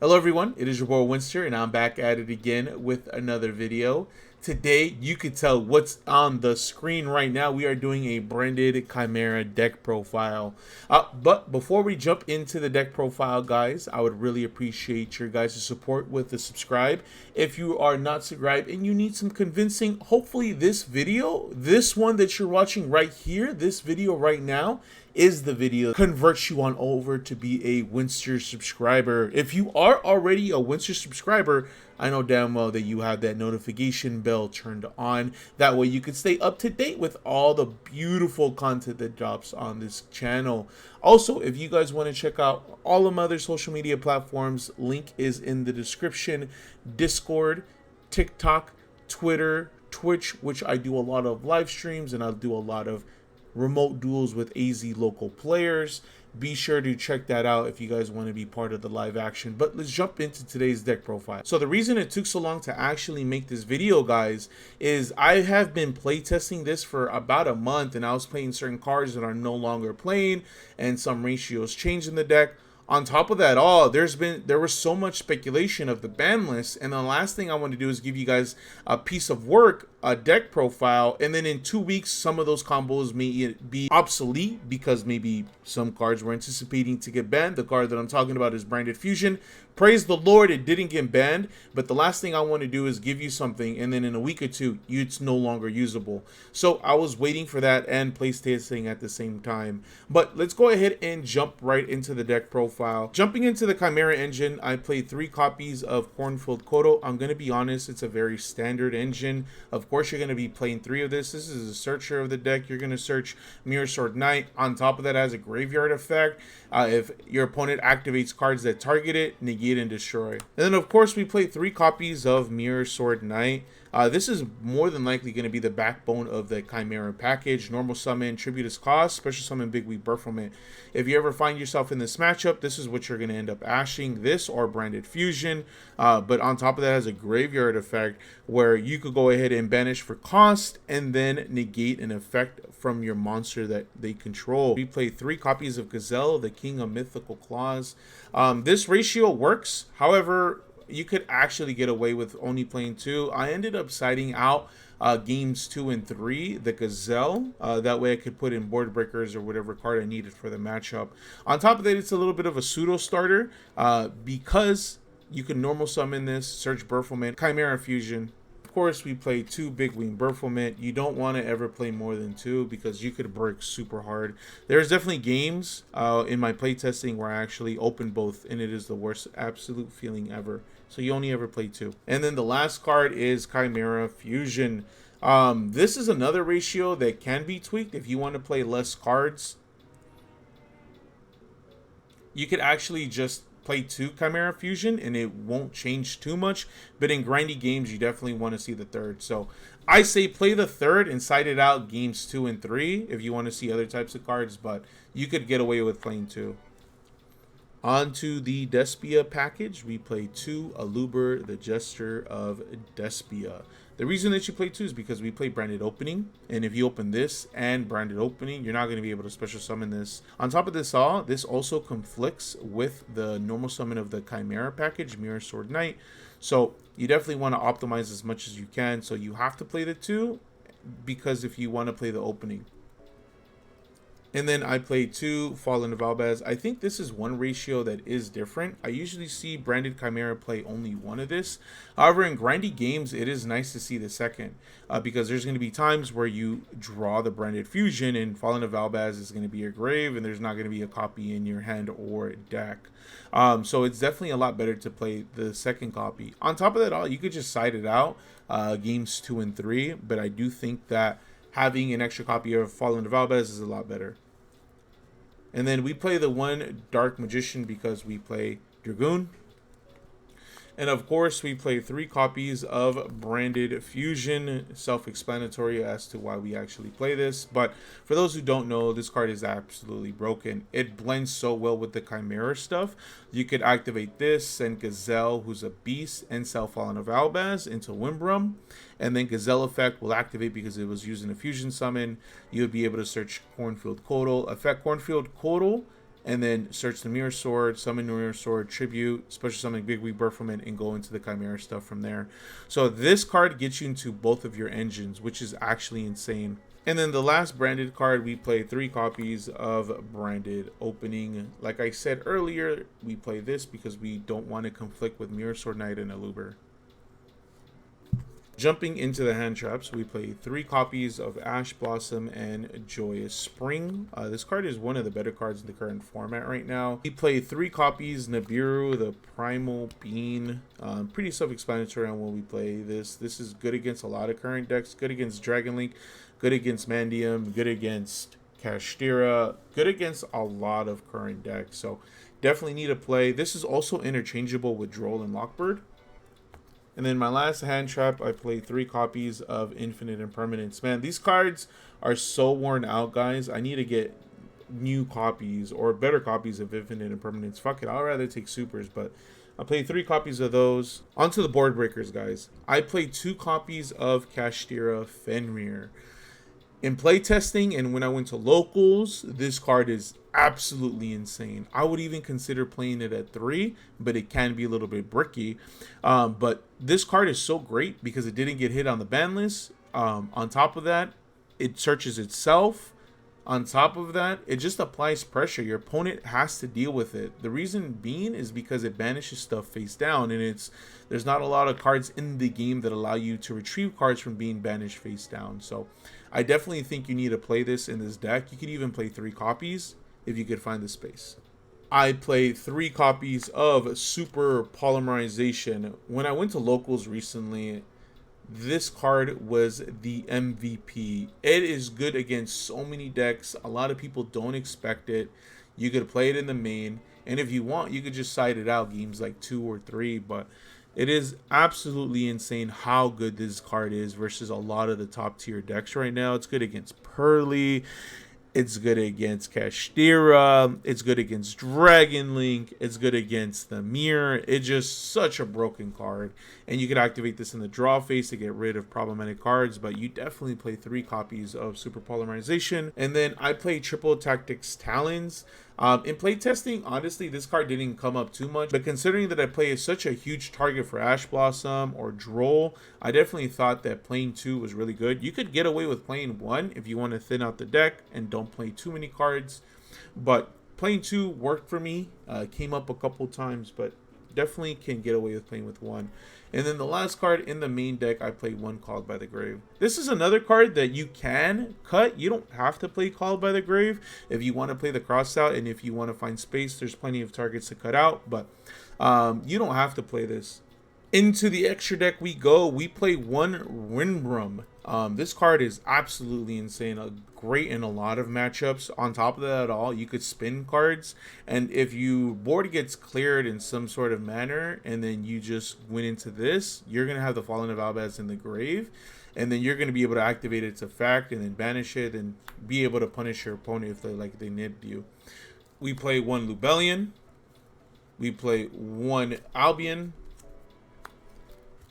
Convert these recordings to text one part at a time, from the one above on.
Hello everyone, it is your boy Winster and I'm back at it again with another video. Today, you could tell what's on the screen right now. We are doing a branded Chimera deck profile. But before we jump into the deck profile, guys, I would really appreciate your guys' support with the subscribe. If you are not subscribed and you need some convincing, hopefully this video, this one that you're watching right here, this video right now, is the video converts you on over to be a Winster subscriber. If you are already a Winster subscriber, I know damn well that you have that notification bell turned on. That way you can stay up to date with all the beautiful content that drops on this channel. Also, if you guys want to check out all of my other social media platforms, link is in the description. Discord, TikTok, Twitter, Twitch, which I do a lot of live streams and I'll do a lot of remote duels with AZ local players. Be sure to check that out if you guys want to be part of the live action. But let's jump into today's deck profile. So the reason it took so long to actually make this video, guys, is I have been playtesting this for about a month, and I was playing certain cards that are no longer playing, and some ratios changed in the deck. On top of that all, there was so much speculation of the ban list, and the last thing I want to do is give you guys a piece of work, a deck profile, and then in 2 weeks some of those combos may be obsolete because maybe some cards were anticipating to get banned. The card that I'm talking about is Branded Fusion. Praise the Lord, it didn't get banned, but the last thing I want to do is give you something and then in a week or two it's no longer usable. So I was waiting for that and playtesting at the same time. But let's go ahead and jump right into the deck profile. Jumping into the Chimera engine, I played 3 copies of Cornfield Kodo. I'm going to be honest, it's a very standard engine. Of course, you're going to be playing 3 of this. This is a searcher of the deck. You're going to search Mirror Sword Knight. On top of that, it has a graveyard effect. If your opponent activates cards that target it, negate and destroy. And then, of course, we play 3 copies of Mirror Sword Knight. This is more than likely going to be the backbone of the Chimera package. Normal summon, Tributus Cost, special summon, Big Weak Burflement. If you ever find yourself in this matchup, this is what you're going to end up ashing, this or Branded Fusion. But on top of that, it has a graveyard effect where you could go ahead and banish for cost and then negate an effect from your monster that they control. We play 3 copies of Gazelle, the King of Mythical Claws. This ratio works, however, you could actually get away with only playing 2. I ended up siding out games 2 and 3, the Gazelle. That way I could put in board breakers or whatever card I needed for the matchup. On top of that, it's a little bit of a pseudo starter because you can normal summon this, search Burflement, Chimera Fusion. Of course, we play 2 Big Wing Burflement. You don't want to ever play more than 2 because you could break super hard. There's definitely games in my playtesting where I actually open both, and it is the worst absolute feeling ever. So you only ever play 2. And then the last card is Chimera Fusion. This is another ratio that can be tweaked if you want to play less cards. You could actually just play 2 Chimera Fusion and it won't change too much, but in grindy games you definitely want to see the 3rd. So I say play the 3rd and side it out games 2 and 3 if you want to see other types of cards, but you could get away with playing 2. On to the Despia package, we play 2 Aluber, the Jester of Despia. The reason that you play 2 is because we play Branded Opening, and if you open this and Branded Opening, you're not going to be able to special summon this. On top of this all, this also conflicts with the normal summon of the Chimera package, Mirror Sword Knight, so you definitely want to optimize as much as you can, so you have to play the 2 because if you want to play the opening. And then I played 2 Fallen of Albaz. I think this is one ratio that is different. I usually see Branded Chimera play only 1 of this. However, in grindy games, it is nice to see the 2nd because there's going to be times where you draw the Branded Fusion and Fallen of Albaz is going to be your grave and there's not going to be a copy in your hand or deck. So it's definitely a lot better to play the 2nd copy. On top of that all, you could just side it out games 2 and 3, but I do think that having an extra copy of Fallen of Albaz is a lot better. And then we play the 1 Dark Magician because we play Dragoon. And of course, we play 3 copies of Branded Fusion. Self-explanatory as to why we actually play this. But for those who don't know, this card is absolutely broken. It blends so well with the Chimera stuff. You could activate this, send Gazelle, who's a beast, and sell Fallen of Albaz into Wimbrum. And then Gazelle effect will activate because it was using a fusion summon. You would be able to search Cornfield Kodo, affect Cornfield Kodo, and then search the Mirror Sword, summon Mirror Sword, Tribute, special summon Big Weak Bird from it, and go into the Chimera stuff from there. So this card gets you into both of your engines, which is actually insane. And then the last branded card, we play 3 copies of branded opening. Like I said earlier, we play this because we don't want to conflict with Mirror Sword Knight and Aluber. Jumping into the hand traps, we play 3 copies of Ash Blossom and Joyous Spring. This card is one of the better cards in the current format right now. We play 3 copies Nibiru, the Primal Bean. Pretty self-explanatory on when we play this. This is good against a lot of current decks. Good against Dragon Link, good against Mandium, good against Kashtira, good against a lot of current decks. So definitely need to play. This is also interchangeable with Droll and Lockbird. And then my last hand trap, I play 3 copies of Infinite Impermanence. Man, these cards are so worn out, guys. I need to get new copies or better copies of Infinite Impermanence. Fuck it, I'd rather take supers, but I play 3 copies of those. Onto the board breakers, guys. I play 2 copies of Kashtira Fenrir. In playtesting and when I went to locals, this card is absolutely insane. I would even consider playing it at 3, but it can be a little bit bricky. But this card is so great because it didn't get hit on the ban list. On top of that, it searches itself. On top of that, it just applies pressure. Your opponent has to deal with it. The reason being is because it banishes stuff face down, and there's not a lot of cards in the game that allow you to retrieve cards from being banished face down. So I definitely think you need to play this in this deck. You could even play 3 copies if you could find the space. I play 3 copies of Super Polymerization. When I went to locals recently, this card was the MVP. It is good against so many decks. A lot of people don't expect it. You could play it in the main, and if you want, you could just side it out games like 2 or 3, but it is absolutely insane how good this card is versus a lot of the top tier decks right now. It's good against Pearly. It's good against Kashtira. It's good against Dragon Link. It's good against the Mirror. It's just such a broken card. And you can activate this in the draw phase to get rid of problematic cards. But you definitely play 3 copies of Super Polymerization. And then I play Triple Tactics Talons. In playtesting, honestly, this card didn't come up too much. But considering that I play such a huge target for Ash Blossom or Droll, I definitely thought that playing 2 was really good. You could get away with playing 1 if you want to thin out the deck and don't play too many cards. But playing 2 worked for me. Came up a couple times, but definitely can get away with playing with 1. And then the last card in the main deck, I play 1 Called by the Grave. This is another card that you can cut. You don't have to play Called by the Grave if you want to play the cross out, and if you want to find space, there's plenty of targets to cut out, but you don't have to play this. Into the extra deck we go. We play 1 Windrum. This card is absolutely insane. Great in a lot of matchups. On top of that all, you could spin cards, and if your board gets cleared in some sort of manner and then you just went into this, you're going to have the Fallen of Albaz in the grave, and then you're going to be able to activate its effect and then banish it and be able to punish your opponent if they nibbed you. We play 1 Lubellion. We play 1 Albion.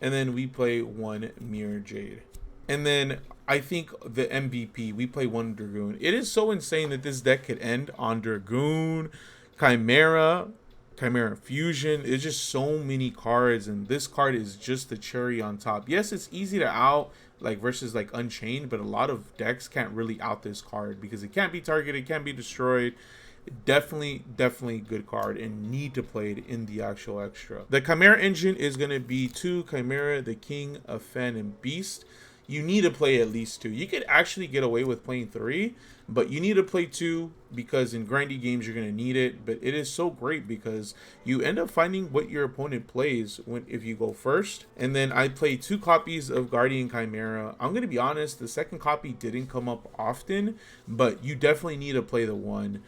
And then we play 1 Mirror Jade. And then I think the MVP, we play 1 Dragoon. It is so insane that this deck could end on Dragoon, Chimera, Chimera Fusion. It's just so many cards, and this card is just the cherry on top. Yes, it's easy to out versus Unchained, but a lot of decks can't really out this card because it can't be targeted, it can't be destroyed. Definitely good card and need to play it in the actual extra. The Chimera engine is going to be 2 Chimera, the King of Fen and Beast. You need to play at least 2. You could actually get away with playing 3, but you need to play 2 because in grindy games you're going to need it. But it is so great because you end up finding what your opponent plays if you go first. And then I play 2 copies of Guardian Chimera. I'm going to be honest, the second copy didn't come up often, but you definitely need to play the 1.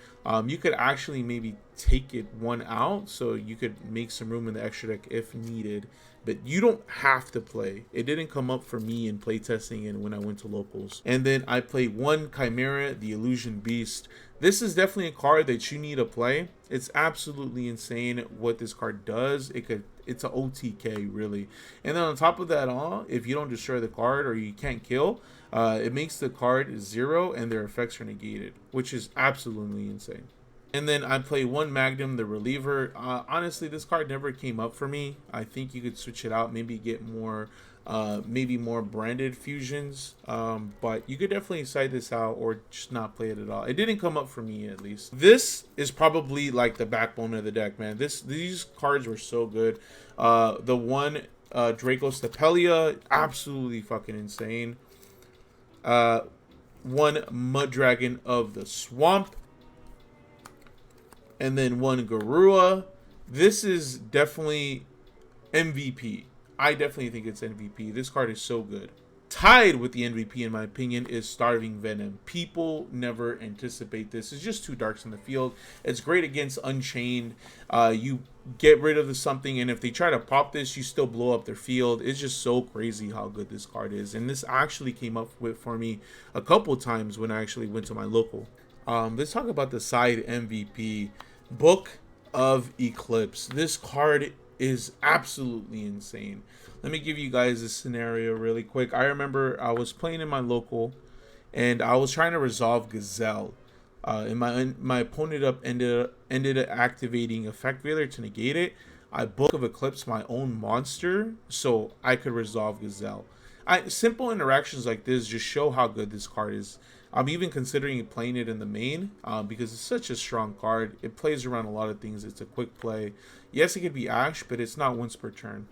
You could actually maybe take it 1 out so you could make some room in the extra deck if needed. But you don't have to play. It didn't come up for me in playtesting and when I went to locals. And then I play 1 Chimera, the Illusion Beast. This is definitely a card that you need to play. It's absolutely insane what this card does. It's an OTK, really. And then on top of that all, if you don't destroy the card or you can't kill, it makes the card 0 and their effects are negated, which is absolutely insane. And then I play one Magnum, the reliever. Honestly, this card never came up for me. I think you could switch it out, maybe get more, maybe more branded fusions. But you could definitely side this out or just not play it at all. It didn't come up for me, at least. This is probably like the backbone of the deck, man. These cards were so good. The one Draco Stapelia, absolutely fucking insane. One Mud Dragon of the Swamp. And then one Garua. This is definitely MVP. I definitely think it's MVP. This card is so good. Tied with the MVP, in my opinion, is Starving Venom. People never anticipate this. It's just two darks in the field. It's great against Unchained. You get rid of the something, and if they try to pop this, you still blow up their field. It's just so crazy how good this card is. And this actually came up with for me a couple times when I actually went to my local. Let's talk about the side MVP. Book of Eclipse. This card is absolutely insane. Let me give you guys a scenario really quick. I remember I was playing in my local and I was trying to resolve Gazelle. And my opponent ended up activating Effect Veiler to negate it. I Book of Eclipse my own monster so I could resolve Gazelle. Simple interactions like this just show how good this card is. I'm even considering playing it in the main because it's such a strong card. It plays around a lot of things. It's a quick play. Yes, it could be Ash, but it's not once per turn.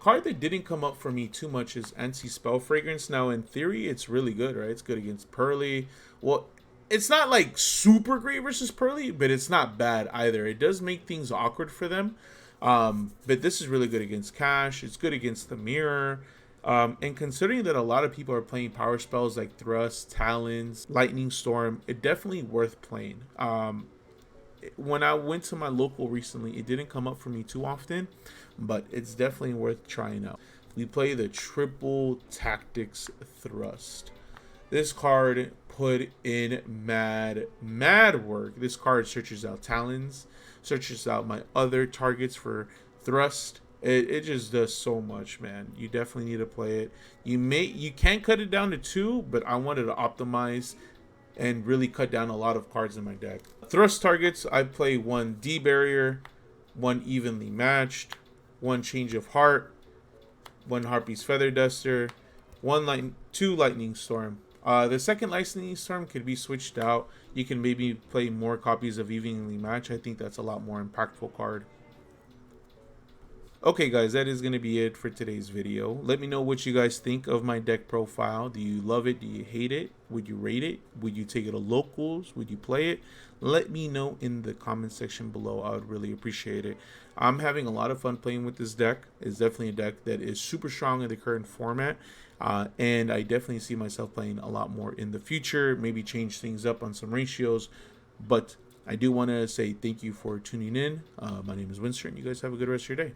Card that didn't come up for me too much is Anti-Spell Fragrance. Now, in theory, it's really good, right? It's good against Pearly. Well, it's not like super great versus Pearly, but it's not bad either. It does make things awkward for them. But this is really good against Cash. It's good against the Mirror. And considering that a lot of people are playing power spells like Thrust, Talons, Lightning Storm, it's definitely worth playing. When I went to my local recently, it didn't come up for me too often, but it's definitely worth trying out. We play the Triple Tactics Thrust. This card put in mad work. This card searches out Talons, searches out my other targets for Thrust. It just does so much, man. You definitely need to play it. You can cut it down to 2, but I wanted to optimize and really cut down a lot of cards in my deck. Thrust targets, I play one D Barrier, one Evenly Matched, one Change of Heart, one Harpy's Feather Duster, two Lightning Storm. The second Lightning Storm could be switched out. You can maybe play more copies of Evenly Matched. I think that's a lot more impactful card. Okay guys, that is going to be it for today's video. Let me know what you guys think of my deck profile. Do you love it? Do you hate it? Would you rate it? Would you take it to locals? Would you play it? Let me know in the comment section below. I would really appreciate it. I'm having a lot of fun playing with this deck. It's definitely a deck that is super strong in the current format. And I definitely see myself playing a lot more in the future. Maybe change things up on some ratios. But I do want to say thank you for tuning in. My name is Winston. You guys have a good rest of your day.